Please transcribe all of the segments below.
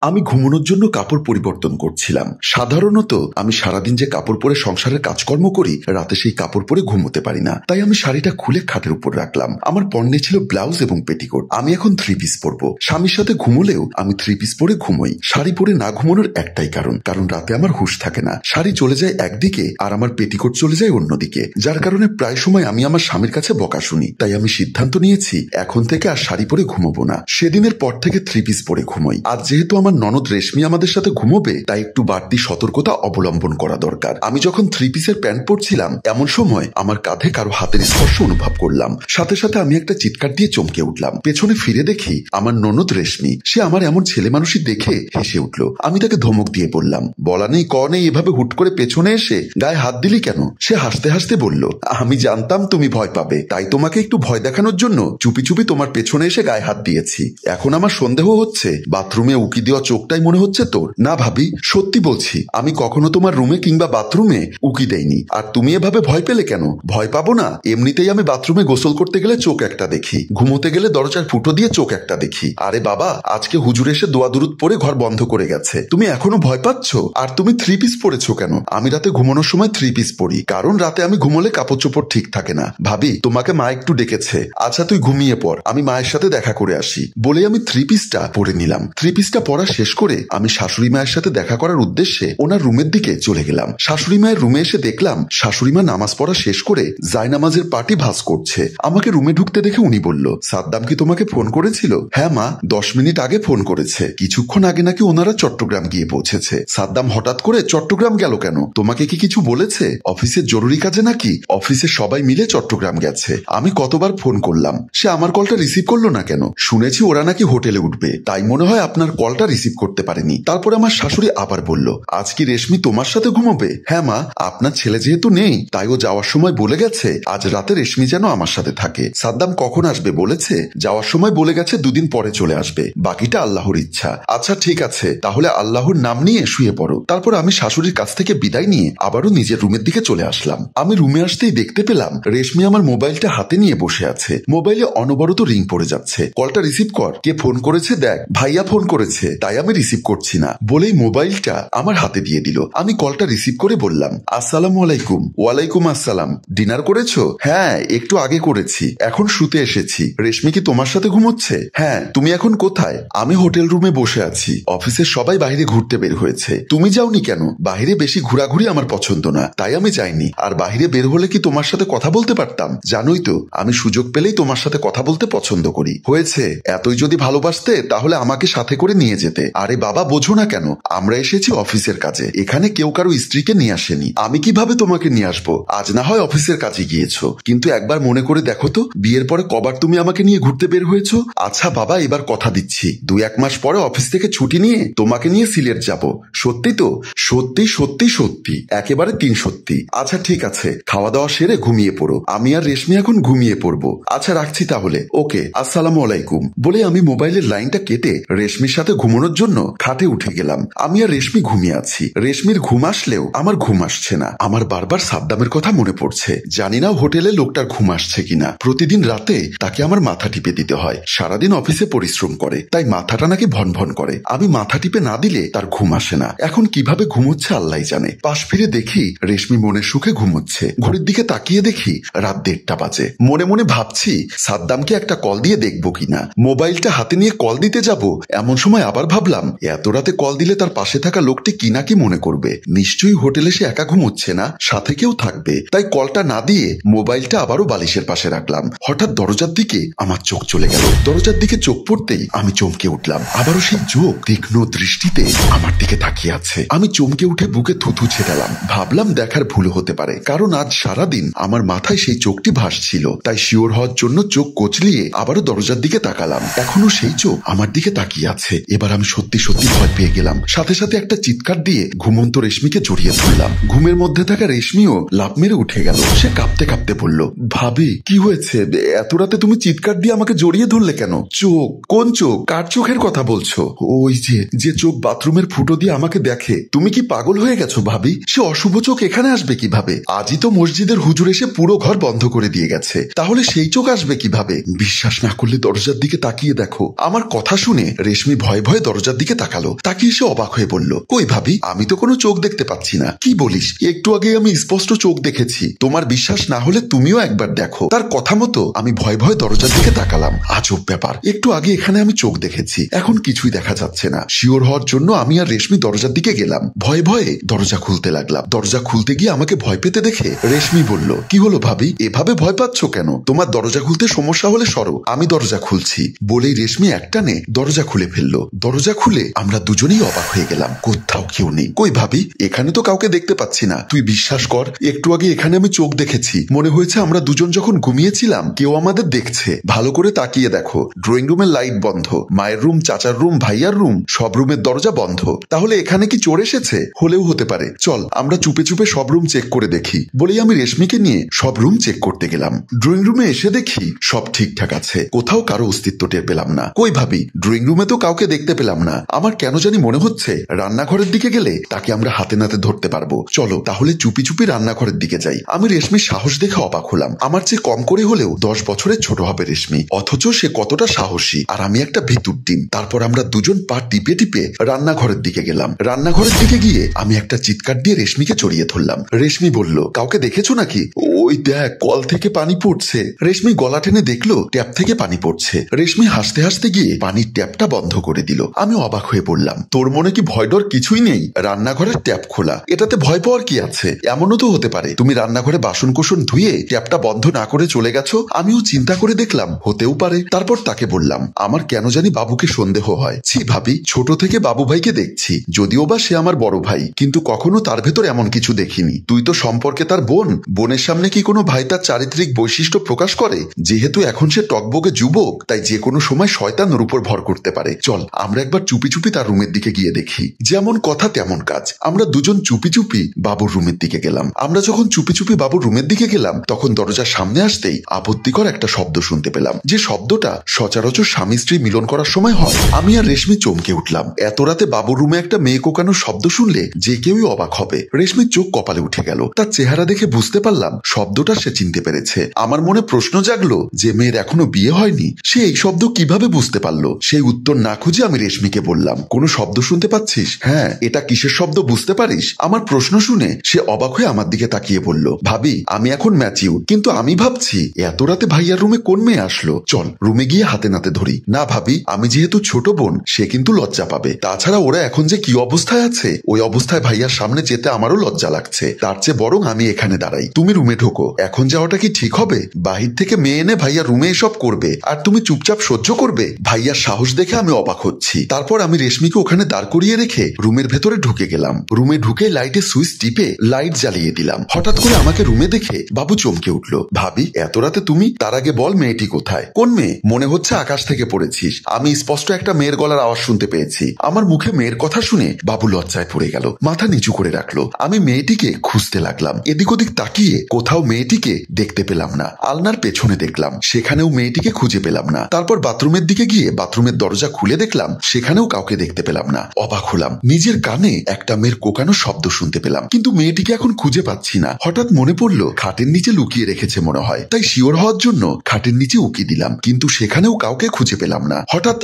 আমি ঘুমানোর জন্য কাপড় পরিবর্তন করছিলাম। সাধারণত আমি সারাদিন যে কাপড় পরে সংসারের কাজকর্ম করি, রাতে সেই কাপড় পরে ঘুমোতে পারি না। তাই আমি শাড়িটা খুলে খাটের উপর রাখলাম। আমার পরনে ছিল ব্লাউজ এবং পেটিকোট। আমি এখন 3 পিস পরবো। স্বামীর সাথে ঘুমোলেও আমি 3 পিস পরে ঘুমোই। শাড়ি পরে না ঘুমানোর একটাই কারণ রাতে আমার হুঁশ থাকে না। শাড়ি চলে যায় একদিকে আর আমার পেটিকোট চলে যায় অন্যদিকে, যার কারণে প্রায় সময় আমি আমার স্বামীর কাছে বকা শুনি। তাই আমি সিদ্ধান্ত নিয়েছি এখন থেকে আর শাড়ি পরে ঘুমোবো না। সেদিনের পর থেকে 3 পিস পরে ঘুমোই। আজ যেহেতু আমার ননদ রেশমি আমাদের সাথে ঘুমোবে, তাই একটু বাড়তি সতর্কতা অবলম্বন করা দরকার। আমি যখন 3 পিসের প্যান্ট পরছিলাম, এমন সময় আমার কাঁধে কারো হাতের স্পর্শ অনুভব করলাম। সাথে সাথে আমি একটা চিৎকার দিয়ে চমকে উঠলাম। পেছনে ফিরে দেখি আমার ননদ রেশমি। সে আমার এমন ছেলে মানুষই দেখে হেসে উঠল। আমি তাকে ধমক দিয়ে বললাম, বলা নেই ক নেই, এভাবে হুট করে পেছনে এসে গায়ে হাত দিলি কেন? সে হাসতে হাসতে বলল, আমি জানতাম তুমি ভয় পাবে, তাই তোমাকে একটু ভয় দেখানোর জন্য চুপি চুপি তোমার পেছনে এসে গায়ে হাত দিয়েছি। এখন আমার সন্দেহ হচ্ছে বাথরুমে উকি দেওয়া চোখটাই মনে হচ্ছে তোর। না ভাবি, সত্যি বলছি, আমি কখনো তোমার রুমে কিংবা বাথরুমে উকি দেইনি। আর তুমি এভাবে ভয় পেলে কেন? ভয় পাবো না? এমনিতেই আমি বাথরুমে গোসল করতে গেলে চোখ একটা দেখি, ঘুমোতে গেলে দরজার ফুটো দিয়ে চোখ একটা দেখি। আরে বাবা, আজকে হুজুর এসে দোয়া দুরুদ পরে ঘর বন্ধ করে গেছে, তুমি এখনো ভয় পাচ্ছ? আর তুমি 3 পিস পরেছো কেন? আমি রাতে ঘুমানোর সময় 3 পিস পরি, কারণ রাতে আমি ঘুমোলে কাপড় চোপড় ঠিক থাকে না। ভাবি, তোমাকে মা একটু ডেকেছে। আচ্ছা তুই ঘুমিয়ে পড়, আমি মায়ের সাথে দেখা করে আসি। বলে আমি 3 পিসটা পরে নিলাম। 3 পিসটা পরা শেষ করে আমি শাশুড়ি মায়ের সাথে দেখা করার উদ্দেশ্যে ওনার রুমের দিকে চলে গেলাম। শাশুড়ি মায়ের রুমে এসে দেখলাম শাশুড়ি মা নামাজ পড়া শেষ করে জায়নামাজের পাটি ভাঁজ করছে। আমাকে রুমে ঢুকতে দেখে উনি বলল, সাদ্দাম কি তোমাকে ফোন করেছিল? হ্যাঁ মা, 10 মিনিট আগে ফোন করেছে। কিছুক্ষণ আগে নাকি ওনারা চট্টগ্রাম গিয়ে পৌঁছেছে। সাদ্দাম হঠাৎ করে চট্টগ্রাম গেল কেন? তোমাকে কি কিছু বলেছে? অফিসের জরুরি কাজে নাকি? অফিসে সবাই মিলে চট্টগ্রাম গেছে। আমি কতবার ফোন করলাম, সে আমার কলটা রিসিভ করলো না কেন? শুনেছি ওরা নাকি হোটেলে উঠবে, তাই মনে হয় আপনার কলটা রিসিভ করতে পারেনি। তারপর আমার শাশুড়ি আবার বলল, আজ কি রেশমি তোমার সাথে ঘুমাবে? হ্যাঁ মা, আপনার ছেলে যেহেতু নেই, তাই ও যাওয়ার সময় বলে গেছে আজ রাতে রেশমি যেন আমার সাথে থাকে। সাদ্দাম কখন আসবে বলেছে? যাওয়ার সময় বলে গেছে 2 দিন পরে চলে আসবে, বাকিটা আল্লাহর ইচ্ছা। আচ্ছা ঠিক আছে, তাহলে আল্লাহর নাম নিয়ে শুয়ে পড়ো। তারপর আমি শাশুড়ির কাছ থেকে বিদায় নিয়ে আবারও নিজের রুমের দিকে চলে আসলাম। আমি রুমে আসতেই দেখতে পেলাম রেশমি আমার মোবাইলটা হাতে নিয়ে বসে আছে। মোবাইলে অনবরত রিং পড়ে যাচ্ছে। কলটা রিসিভ কর, কে ফোন করেছে দেখ। ভাইয়া ফোন করেছে, তাই আমি রিসিভ করছি না বলেই মোবাইলটা আমার হাতে দিয়ে দিল। আমি কলটা রিসিভ করে বললাম, আসসালামু আলাইকুম। ওয়ালাইকুম আসসালাম। ডিনার করেছো? হ্যাঁ, একটু আগে করেছি, এখন শুতে এসেছি। রেশমি কি তোমার সাথে ঘুমোচ্ছে? হ্যাঁ। তুমি এখন কোথায়? আমি হোটেল রুমে বসে আছি। অফিসের সবাই বাইরে ঘুরতে বের হয়েছে, তুমি যাওনি কেন? বাইরে বেশি ঘোরাঘুরি আমার পছন্দ না, তাই আমি যাইনি। আর বাইরে বের হলে কি তোমার সাথে কথা বলতে পারতাম? জানোই তো আমি সুযোগ পেলেই তোমার সাথে কথা বলতে পছন্দ করি। হয়েছে, এতই যদি ভালোবাসতে তাহলে আমাকে সাথে করে নিয়ে যেতে। আরে বাবা, বোঝো না কেন? আমরা এসেছি অফিসের কাজে, এখানে কেউ কারো স্ত্রীকে নিয়ে আসেনি। আমি কিভাবে তোমাকে নিয়ে আসবো? আজ না হয় অফিসের কাজে গিয়েছো, কিন্তু একবার মনে করে দেখো তো, বিয়ের পরে কবার তুমি আমাকে নিয়ে ঘুরতে বের হয়েছো? আচ্ছা বাবা, এবার কথা দিচ্ছি 2-1 মাস পরে অফিস থেকে ছুটি নিয়ে তোমাকে নিয়ে সিলেট যাব। সত্যি তো? সত্যি সত্যি সত্যি, একেবারে 3 সত্যি। আচ্ছা ঠিক আছে, খাওয়া দাওয়া সেরে ঘুমিয়ে পড়ো। আমি আর রেশমি এখন ঘুমিয়ে পড়বো। আচ্ছা রাখছি তাহলে, ওকে, আসসালামু আলাইকুম। বলে আমি মোবাইলের লাইনটা কেটে রেশমির সাথে ঘুমানোর জন্য খাটে উঠে গেলাম। আমি আর রেশমি ঘুমিয়ে আছি। রেশমির ঘুম আসলেও আমার ঘুম আসছে না। আমার বারবার সাদ্দামের কথা মনে পড়ছে। জানি না হোটেলে লোকটার ঘুম আসছে কিনা। প্রতিদিন রাতে তাকে আমার মাথা টিপে দিতে হয়। সারাদিন অফিসে পরিশ্রম করে, তাই মাথাটা নাকি ভন ভন করে। আমি মাথা টিপে না দিলে তার ঘুম আসে না। এখন কিভাবে ঘুমোচ্ছে আল্লাহ জানে। পাশ ফিরে দেখি রেশমি মনের সুখে ঘুমোচ্ছে। ঘড়ির দিকে তাকিয়ে দেখি রাত 1:30 বাজে। মনে মনে ভাবছি সাদ্দামকে একটা কল দিয়ে দেখবো কিনা। মোবাইলটা হাতে নিয়ে কল দিতে যাব, এমন সময় আবার ভাবলাম এত রাতে কল দিলে তার পাশে থাকা লোকটি কি না কি মনে করবে। নিশ্চয়ই হোটেলে সে একা ঘুমোচ্ছে না, সাথে কেউ থাকবে। তাই কলটা না দিয়ে মোবাইলটা আবারও বালিশের পাশে রাখলাম। হঠাৎ দরজার দিকে আমার চোখ চলে গেল। দরজার দিকে চোখ পড়তেই আমি চমকে উঠলাম। আবারও সেই চোখ তীক্ষ্ণ দৃষ্টিতে আমার দিকে তাকিয়ে আছে। আমি চমকে উঠে বুকে থুথু ছেটালাম। ভাবলাম দেখার ভুল হতে পারে, কারণ আজ সারাদিন আমার মাথায় সেই চোখটি ভাসছিল। তাই শিওর হওয়ার জন্য চোখ কচলিয়ে আবারও দরজার দিকে তাকালাম। এখনো সেই চোখ আমার দিকে তাকিয়ে আছে। এবার আমি সত্যি সত্যি ভয় পেয়ে গেলাম। সাথে সাথে একটা চিৎকার দিয়ে ঘুমন্ত রেশমিকে জড়িয়ে ধরলাম। ঘুমের মধ্যে থাকা রেশমিও লাফ মেরে উঠে গেল। সে কাঁপতে কাঁপতে বলল, ভাবি কি হয়েছে? এত রাতে তুমি চিৎকার দিয়ে আমাকে জড়িয়ে ধরলে কেন? চোখ? কোন চোখ? কার চোখের কথা বলছো? ওই যে চোখ বাথরুমের ফুটো দিয়ে আমাকে দেখে। তুমি কি পাগল হয়ে গেছো ভাবি? সে অশুভ চোখ এখানে আসবে কিভাবে? আজই তো মসজিদের হুজুর এসে পুরো ঘর বন্ধ করে দিয়ে গেছে, তাহলে সেই চোখ আসবে কিভাবে? বিশ্বাস না করলে দরজার দিকে তাকিয়ে দেখো। আমার কথা শুনে রেশমি ভয়ে ভয়ে দরজা দরজার দিকে তাকালো। তাকিয়ে সে অবাক হয়ে বলল, কই ভাবি, আমি তো কোনো চোখ দেখতে পাচ্ছি না। কি বলিস? একটু আগে আমি স্পষ্ট চোখ দেখেছি। তোমার বিশ্বাস না হলে তুমিও একবার দেখো। তার কথা মতো আমি ভয় ভয় দরজার দিকে তাকালাম। আজব ব্যাপার, একটু আগে এখানে আমি চোখ দেখেছি, এখন কিছুই দেখা যাচ্ছে না। শিওর হওয়ার জন্য আমি আর রেশমি দরজার দিকে গেলাম। ভয়ে ভয়ে দরজা খুলতে লাগলাম। দরজা খুলতে গিয়ে আমাকে ভয় পেতে দেখে রেশমি বলল, কি হলো ভাবি, এভাবে ভয় পাচ্ছ কেন? তোমার দরজা খুলতে সমস্যা হলে সরো, আমি দরজা খুলছি। বলেই রেশমি একটানে দরজা খুলে ফেললো। দরজা খুলে আমরা দুজনেই অবাক হয়ে গেলাম। কোথাও কেউ নেই। কই ভাবি, এখানে তো কাউকে দেখতে পাচ্ছি না। তুই বিশ্বাস কর, একটু আগে এখানে আমি চোখ দেখেছি। মনে হয়েছে আমরা দুজন যখন ঘুমিয়েছিলাম কেউ আমাদের দেখছে। ভালো করে তাকিয়ে দেখো, ড্রয়িং রুমের লাইট বন্ধ, মায়ের রুম, চাচার রুম, ভাইয়ার রুম, সব রুমের দরজা বন্ধ। তাহলে এখানে কি চোর এসেছে? হলেও হতে পারে, চল আমরা চুপে চুপে সব রুম চেক করে দেখি। বলেই আমি রেশমিকে নিয়ে সব রুম চেক করতে গেলাম। ড্রয়িং রুমে এসে দেখি সব ঠিকঠাক আছে, কোথাও কারো অস্তিত্ব টের পেলাম না। কই ভাবি, ড্রয়িং রুমে তো কাউকে দেখতে পেলাম না। আমার কেন জানি মনে হচ্ছে রান্নাঘরের দিকে গেলে তাকে আমরা হাতে নাতে ধরতে পারবো। চলো তাহলে চুপি চুপি রান্নাঘরের দিকে যাই। আমি রেশমির সাহস দেখে অবাক হলাম। আমার চেয়ে কম করে হলেও 10 বছরের ছোট হবে রেশমি, অথচ সে কতটা সাহসী, আর আমি একটা ভিতুর ডিম। তারপর আমরা দুজন পা টিপে টিপে রান্নাঘরের দিকে গেলাম। রান্নাঘরের দিকে গিয়ে আমি একটা চিৎকার দিয়ে রেশমিকে জড়িয়ে ধরলাম। রেশমি বলল, কাউকে দেখেছো নাকি? ওই দেখ, কল থেকে পানি পড়ছে। রেশমি গলা টেনে দেখলো ট্যাপ থেকে পানি পড়ছে। রেশমি হাসতে হাসতে গিয়ে পানির ট্যাপটা বন্ধ করে দিল। আমি অবাক হয়ে বললাম, তোর মনে কি ভয় ডর কিছুই নেই? রান্নাঘরের ট্যাপ খোলা, এটাতে ভয় পাওয়ার কি আছে? এমনও তো হতে পারে তুমি রান্নাঘরে বাসন কোসন ধুয়ে ট্যাপটা বন্ধ না করে চলে গেছো। আমিও চিন্তা করে দেখলাম হতেও পারে। তারপর তাকে বললাম, আমার কেন জানি বাবুকে সন্দেহ হয়। ছি ভাবি, ছোট থেকে বাবু ভাইকে দেখছি, যদিও বা সে আমার বড় ভাই, কিন্তু কখনো তার ভেতর এমন কিছু দেখিনি। তুই তো সম্পর্কে তার বোন, বোনের সামনে কি কোনো ভাই তার চারিত্রিক বৈশিষ্ট্য প্রকাশ করে? যেহেতু এখন সে টকবগে যুবক, তাই যে কোনো সময় শয়তান ওর উপর ভর করতে পারে। চল আমরা একবার চুপি চুপি তার রুমের দিকে গিয়ে দেখি। যেমন কথা তেমন কাজ। আমরা দুজন চুপি চুপি বাবুর রুমের দিকে গেলাম। আমরা যখন চুপি চুপি বাবুর রুমের দিকে গেলাম তখন দরজার সামনে আসতেই আপত্তিকর একটা শব্দ শুনতে পেলাম, যে শব্দটা সচরাচর স্বামী স্ত্রী মিলন করার সময় হয়। আমি আর রেশমি চমকে উঠলাম। এত রাতে বাবুর রুমে একটা মেয়ে কোকানোর শব্দ শুনলে যে কেউই অবাক হবে। রেশমির চোখ কপালে উঠে গেল। তার চেহারা দেখে বুঝতে পারলাম শব্দটা সে চিনতে পেরেছে। আমার মনে প্রশ্ন জাগলো, যে মেয়ের এখনো বিয়ে হয়নি সে এই শব্দ কিভাবে বুঝতে পারলো? সেই উত্তর না খুঁজে আমি রেশমিকে বললাম, কোনো শব্দ শুনতে পাচ্ছিস? হ্যাঁ, এটা কিসের শব্দ বুঝতে পারিস? আমার প্রশ্ন শুনে সে অবাক হয়ে আমার দিকে তাকিয়ে বলল, ভাবি আমি এখন ম্যাচিউর, কিন্তু আমি ভাবছি এত রাতে ভাইয়ার রুমে কোন মেয়ে আসলো। চল রুমে গিয়ে হাতে নাতে ধরি। না ভাবি, আমি যেহেতু ছোট বোন, সে কিন্তু লজ্জা পাবে। তাছাড়া ওরা এখন যে কি অবস্থায় আছে, ওই অবস্থায় ভাইয়ার সামনে যেতে আমারও লজ্জা লাগছে। তার চেয়ে বরং আমি এখানে দাঁড়াই, তুমি রুমে ঢোকো। এখন যাওয়াটা কি ঠিক হবে? বাহির থেকে মেয়ে এনে ভাইয়া রুমে এসব করবে আর তুমি চুপচাপ সহ্য করবে? ভাইয়ার সাহস দেখে আমি অবাক হচ্ছি। তারপর আমি রেশমিকে ওখানে দাঁড় করিয়ে রেখে রুমের ভেতরে ঢুকে গেলাম। রুমে ঢুকে লাইটের সুইচ টিপে লাইট জ্বালিয়ে দিলাম। হঠাৎ করে আমাকে রুমে দেখে বাবু চমকে উঠল। ভাবি এত রাতে তুমি? তার আগে বল মেয়েটি কোথায়? কোন মেয়ে? মনে হচ্ছে আকাশ থেকে পড়েছিস। আমি স্পষ্ট একটা মেয়ের গলার আওয়াজ শুনতে পেয়েছি। আমার মুখে মেয়ের কথা শুনে বাবু লজ্জায় পড়ে গেল, মাথা নিচু করে রাখলো। আমি মেয়েটিকে খুঁজতে লাগলাম। এদিক ওদিক তাকিয়ে কোথাও মেয়েটিকে দেখতে পেলাম না। আলনার পেছনে দেখলাম, সেখানেও মেয়েটিকে খুঁজে পেলাম না। তারপর বাথরুমের দিকে গিয়ে বাথরুমের দরজা খুলে দেখলাম, সেখানেও কাউকে দেখতে পেলাম না। অবাক হলাম, নিজের কানে একটা মেয়ের কোকানোর শব্দ শুনতে পেলাম, কিন্তু মেয়েটিকে এখন খুঁজে পাচ্ছি না। হঠাৎ মনে পড়লো খাটের নিচে লুকিয়ে রেখেছে মনে হয়, তাই শিওর হওয়ার জন্য খাটের নিচে উকি দিলাম, কিন্তু সেখানেও কাউকে খুঁজে পেলাম না। হঠাৎ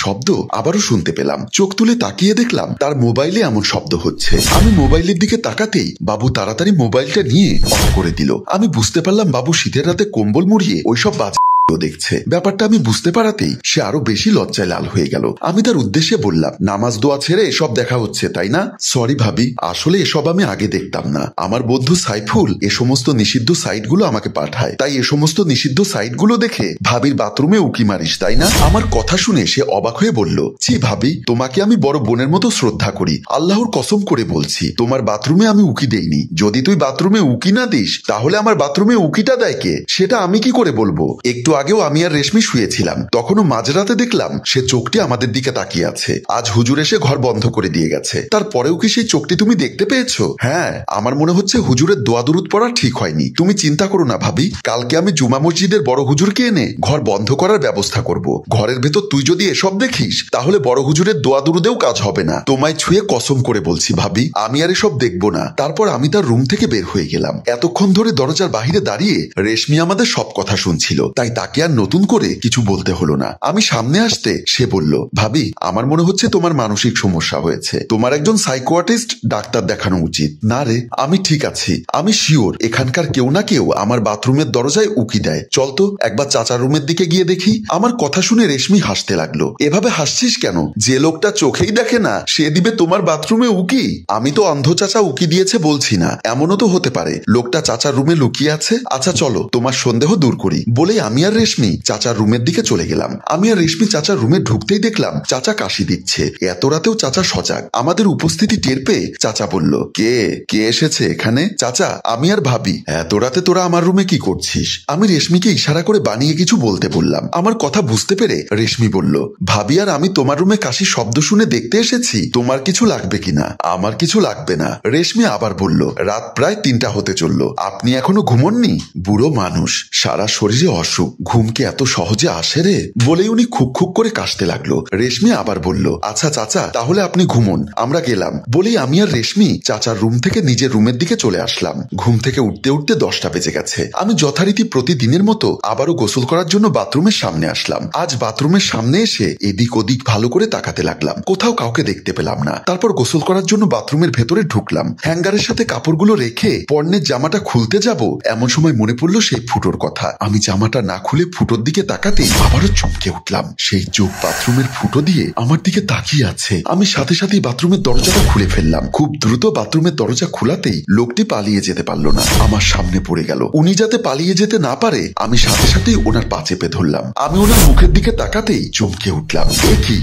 শব্দ আবারও শুনতে পেলাম। চোখ তুলে তাকিয়ে দেখলাম তার মোবাইলে এমন শব্দ হচ্ছে। আমি মোবাইলের দিকে তাকাতেই বাবু তাড়াতাড়ি মোবাইলটা নিয়ে অফ করে দিল। আমি বুঝতে পারলাম বাবু শীতের রাতে কম্বল মুড়িয়ে ওইসব বাজে দেখছে। ব্যাপারটা আমি বুঝতে পারাতেই সে আরো বেশি লজ্জায় লাল হয়ে গেল। আমি তার উদ্দেশ্যে বললাম, নামাজ দোয়া ছেড়ে এসব দেখা হচ্ছে তাই না? সরি ভাবি, আসলে এসব আমি আগে দেখতাম না। আমার বন্ধু সাইফুল এ সমস্ত নিষিদ্ধ সাইটগুলো আমাকে পাঠায়, তাই এ সমস্ত নিষিদ্ধ সাইটগুলো দেখে ভাবির বাথরুমে উকি মারিস তাই না? আমার কথা শুনে সে অবাক হয়ে বলল, ছি ভাবি, তোমাকে আমি বড় বোনের মতো শ্রদ্ধা করি। আল্লাহর কসম করে বলছি তোমার বাথরুমে আমি উকি দেইনি। যদি তুই বাথরুমে উকি না দিস তাহলে আমার বাথরুমে উকিটা দেয় কে সেটা আমি কি করে বলবো? একটু আগেও আমি আর রেশমি শুয়েছিলাম, তখনও মাঝরাতে দেখলাম সে চোখটি আমাদের দিকে তাকিয়ে আছে। আজ হুজুর এসে ঘর বন্ধ করে দিয়ে গেছে, তারপরেও কি সেই চোখটি তুমি দেখতে পেয়েছো? হ্যাঁ, আমার মনে হচ্ছে হুজুরের দোয়া দুরুদ পড়া ঠিক হয়নি। তুমি চিন্তা করো না ভাবি, কালকে আমি জুমা মসজিদের বড় হুজুরকে এনে ঘর বন্ধ করার ব্যবস্থা করব। ঘরের ভেতর তুই যদি এসব দেখিস তাহলে বড় হুজুরের দোয়া দুরুদেও কাজ হবে না। তোমায় ছুঁয়ে কসম করে বলছি ভাবি, আমি আর এসব দেখবো না। তারপর আমি তার রুম থেকে বের হয়ে গেলাম। এতক্ষণ ধরে দরজার বাহিরে দাঁড়িয়ে রেশমি আমাদের সব কথা শুনছিল, তাই তাকে আর নতুন করে কিছু বলতে হলো না। আমি সামনে আসতে সে বলল, ভাবি আমার মনে হচ্ছে তোমার মানসিক সমস্যা হয়েছে, তোমার একজন সাইকোয়াটিস্ট ডাক্তার দেখানো উচিত। না রে, আমি ঠিক আছি, আমি শিওর এখানকার কেউ না কেউ আমার বাথরুমের দরজায় উকি দেয়, চল তো একবার চাচার রুমের দিকে গিয়ে দেখি। আমার কথা শুনে রেশমি হাসতে লাগলো। এভাবে হাসছিস কেন? যে লোকটা চোখেই দেখে না সে দিবে তোমার বাথরুমে উকি? আমি তো অন্ধ চাচা উকি দিয়েছে বলছি না, এমনও তো হতে পারে লোকটা চাচার রুমে লুকিয়ে আছে। আচ্ছা চলো তোমার সন্দেহ দূর করি। বলেই আমি আর রেশমি চাচার রুমের দিকে চলে গেলাম। আমি আর রেশমি চাচার রুমে ঢুকতেই দেখলাম চাচা কাশি দিচ্ছে। এত রাতেও চাচা সজাগ। আমাদের উপস্থিতি টের পেয়ে চাচা বলল, কে কে এসেছে এখানে? চাচা, আমি আর ভাবি। এত রাতে তোরা আমার রুমে কি করছিস? আমি রেশমিকে ইশারা করে বানিয়ে কিছু বলতে বললাম। আমার কথা বুঝতে পেরে রেশমি বলল, ভাবি আর আমি তোমার রুমে কাশির শব্দ শুনে দেখতে এসেছি, তোমার কিছু লাগবে কিনা? আমার কিছু লাগবে না। রেশমি আবার বলল, রাত প্রায় 3টা হতে চলল, আপনি এখনো ঘুমননি? বুড়ো মানুষ, সারা শরীরে অসুখ, ঘুমকে এত সহজে আসে রে? বলেই উনি খুক খুক করে কাশতে লাগলো। রেশমি আবার বলল, আচ্ছা চাচা তাহলে আপনি ঘুমন, আমরা গেলাম। বলেই আমি আর রেশমি চাচার রুম থেকে নিজের রুমের দিকে চলে আসলাম। ঘুম থেকে উঠতে উঠতে 10টা বেজে গেছে। আমি যথারীতি প্রতিদিনের মতো আবারও গোসল করার জন্য বাথরুমের সামনে আসলাম। আজ বাথরুমের সামনে এসে এদিক ওদিক ভালো করে তাকাতে লাগলাম, কোথাও কাউকে দেখতে পেলাম না। তারপর গোসল করার জন্য বাথরুমের ভেতরে ঢুকলাম। হ্যাঙ্গারের সাথে কাপড়গুলো রেখে পর্নের জামাটা খুলতে যাব, এমন সময় মনে পড়লো সেই ফুটোর কথা। আমি জামাটা না খুলে ফুটোর দিকে তাকাতেই আবারও চমকে উঠলাম। সেই চোখ বাথরুমের ফুটো দিয়ে আমার দিকে তাকিয়ে আছে। আমি সাথে সাথেই বাথরুমের দরজাটা খুলে ফেললাম। খুব দ্রুত বাথরুমের দরজা খোলাতেই লোকটি পালিয়ে যেতে পারলো না, আমার সামনে পড়ে গেল। উনি যাতে পালিয়ে যেতে না পারে আমি সাথে সাথেই ওনার পা চেপে ধরলাম। আমি ওনার মুখের দিকে তাকাতেই চমকে উঠলাম, এ কি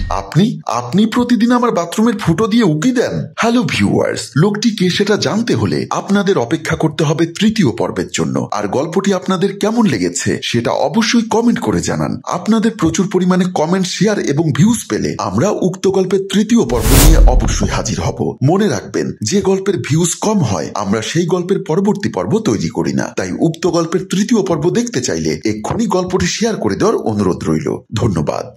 আপনি প্রতিদিন আমার বাথরুমের ফুটো দিয়ে উকি দেন? হ্যালো ভিউয়ার্স, লোকটি কে সেটা জানতে হলে আপনাদের অপেক্ষা করতে হবে 3য় পর্বের জন্য। আর গল্পটি আপনাদের কেমন লেগেছে সেটা অবশ্যই কমেন্ট করে জানান। আপনাদের প্রচুর পরিমাণে কমেন্ট, শেয়ার এবং ভিউজ পেলে আমরা উক্ত গল্পের 3য় পর্ব নিয়ে অবশ্যই হাজির হব। মনে রাখবেন, যে গল্পের ভিউজ কম হয় আমরা সেই গল্পের পরবর্তী পর্ব তৈরি করি না। তাই উক্ত গল্পের 3য় পর্ব দেখতে চাইলে এক্ষুনি গল্পটি শেয়ার করে দেওয়ার অনুরোধ রইল। ধন্যবাদ।